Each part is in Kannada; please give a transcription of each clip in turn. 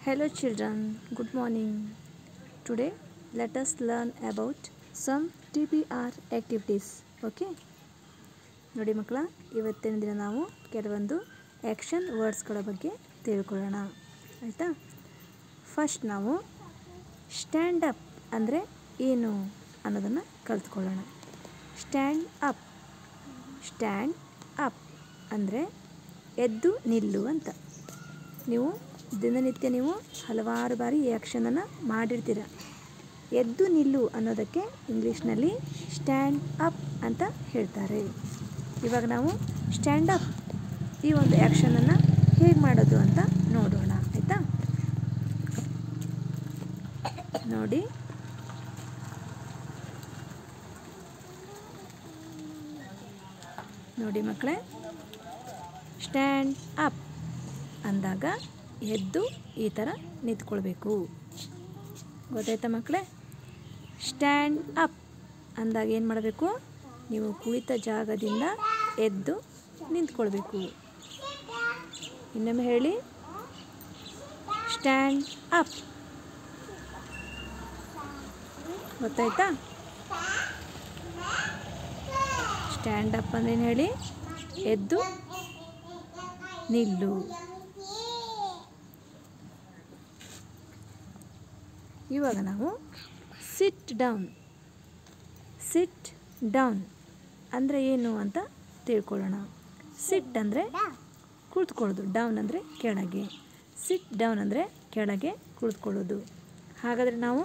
Hello children, good morning. Today let us learn about some TPR activities. Okay? ನೋಡಿ ಮಕ್ಕಳ, ಇವತ್ತಿನ ದಿನ ನಾವು ಕೆಲವೊಂದು ಆ್ಯಕ್ಷನ್ ವರ್ಡ್ಸ್ಗಳ ಬಗ್ಗೆ ತಿಳ್ಕೊಳ್ಳೋಣ. ಆಯಿತಾ? ಫಸ್ಟ್ ನಾವು ಸ್ಟ್ಯಾಂಡ್ ಅಪ್ ಅಂದರೆ ಏನು ಅನ್ನೋದನ್ನು ಕಲಿತ್ಕೊಳ್ಳೋಣ. ಸ್ಟ್ಯಾಂಡ್ ಅಪ್ ಅಂದರೆ ಎದ್ದು ನಿಲ್ಲು ಅಂತ. ನೀವು ದಿನನಿತ್ಯ ಹಲವಾರು ಬಾರಿ ಈ ಆ್ಯಕ್ಷನನ್ನು ಮಾಡಿರ್ತೀರ. ಎದ್ದು ನಿಲ್ಲು ಅನ್ನೋದಕ್ಕೆ ಇಂಗ್ಲೀಷ್ನಲ್ಲಿ ಸ್ಟ್ಯಾಂಡ್ ಅಪ್ ಅಂತ ಹೇಳ್ತಾರೆ. ಇವಾಗ ನಾವು ಸ್ಟ್ಯಾಂಡ್ ಅಪ್ ಈ ಒಂದು ಆ್ಯಕ್ಷನನ್ನು ಹೇಗೆ ಮಾಡೋದು ಅಂತ ನೋಡೋಣ. ಆಯಿತಾ? ನೋಡಿ ಮಕ್ಕಳೇ, ಸ್ಟ್ಯಾಂಡ್ ಅಪ್ ಅಂದಾಗ ಎದ್ದು ಈ ಥರ ನಿಂತ್ಕೊಳ್ಬೇಕು. ಗೊತ್ತಾಯ್ತಾ ಮಕ್ಕಳೇ? ಸ್ಟ್ಯಾಂಡ್ ಅಪ್ ಅಂದಾಗ ಏನು ಮಾಡಬೇಕು? ನೀವು ಕುಳಿತ ಜಾಗದಿಂದ ಎದ್ದು ನಿಂತ್ಕೊಳ್ಬೇಕು. ಇನ್ನೊಮ್ಮೆ ಹೇಳಿ, ಸ್ಟ್ಯಾಂಡ್ ಅಪ್. ಗೊತ್ತಾಯ್ತಾ? ಸ್ಟ್ಯಾಂಡ್ ಅಪ್ ಅಂದ್ರೆ ಏನು ಹೇಳಿ? ಎದ್ದು ನಿಲ್ಲು. ಇವಾಗ ನಾವು ಸಿಟ್ ಡೌನ್ ಅಂದರೆ ಏನು ಅಂತ ತಿಳ್ಕೊಳ್ಳೋಣ. ಸಿಟ್ ಅಂದರೆ ಕುಳಿತುಕೊಳ್ಳೋದು, ಡೌನ್ ಅಂದರೆ ಕೆಳಗೆ. ಸಿಟ್ ಡೌನ್ ಅಂದರೆ ಕೆಳಗೆ ಕುಳಿತುಕೊಳ್ಳೋದು. ಹಾಗಾದರೆ ನಾವು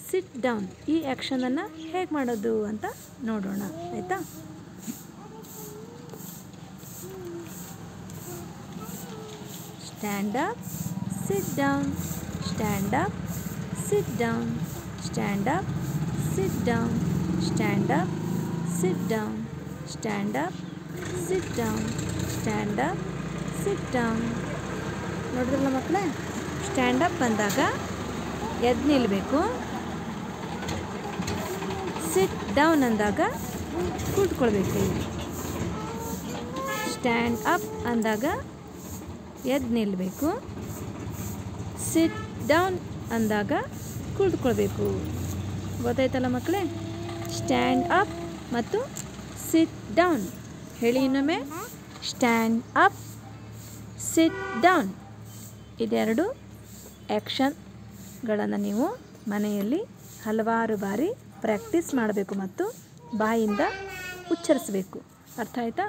ಸಿಟ್ ಡೌನ್ ಈ ಆ್ಯಕ್ಷನನ್ನು ಹೇಗೆ ಮಾಡೋದು ಅಂತ ನೋಡೋಣ. ಆಯಿತಾ? Stand up, sit down, stand up, sit down, stand up, sit down, stand up, sit down, stand up, sit down, stand up, sit down. ನೋಡಿದ್ರಲ್ಲ ಮಕ್ಕಳೇ, ಸ್ಟ್ಯಾಂಡ್ ಅಪ್ ಅಂದಾಗ ಎದ್ದು ನಿಲ್ಲಬೇಕು. ಸಿಟ್ ಡೌನ್ ಅಂದಾಗ ಕೂತ್ಕೊಳ್ಬೇಕು. ಸ್ಟ್ಯಾಂಡ್ ಅಪ್ ಅಂದಾಗ ಎದ್ದು ನಿಲ್ಲಬೇಕು. ಸಿಟ್ ಡೌನ್ ಅಂದಾಗ ಕುಳಿತುಕೊಳ್ಬೇಕು. ಗೊತ್ತಾಯ್ತಲ್ಲ ಮಕ್ಕಳೇ? ಸ್ಟ್ಯಾಂಡ್ ಅಪ್ ಮತ್ತು ಸಿಟ್ ಡೌನ್. ಹೇಳಿ ಇನ್ನೊಮ್ಮೆ, ಸ್ಟ್ಯಾಂಡ್ ಅಪ್, ಸಿಟ್ ಡೌನ್. ಇದೆರಡು ಆ್ಯಕ್ಷನ್ಗಳನ್ನು ನೀವು ಮನೆಯಲ್ಲಿ ಹಲವಾರು ಬಾರಿ ಪ್ರಾಕ್ಟೀಸ್ ಮಾಡಬೇಕು ಮತ್ತು ಬಾಯಿಂದ ಉಚ್ಚರಿಸಬೇಕು. ಅರ್ಥ ಆಯ್ತಾ?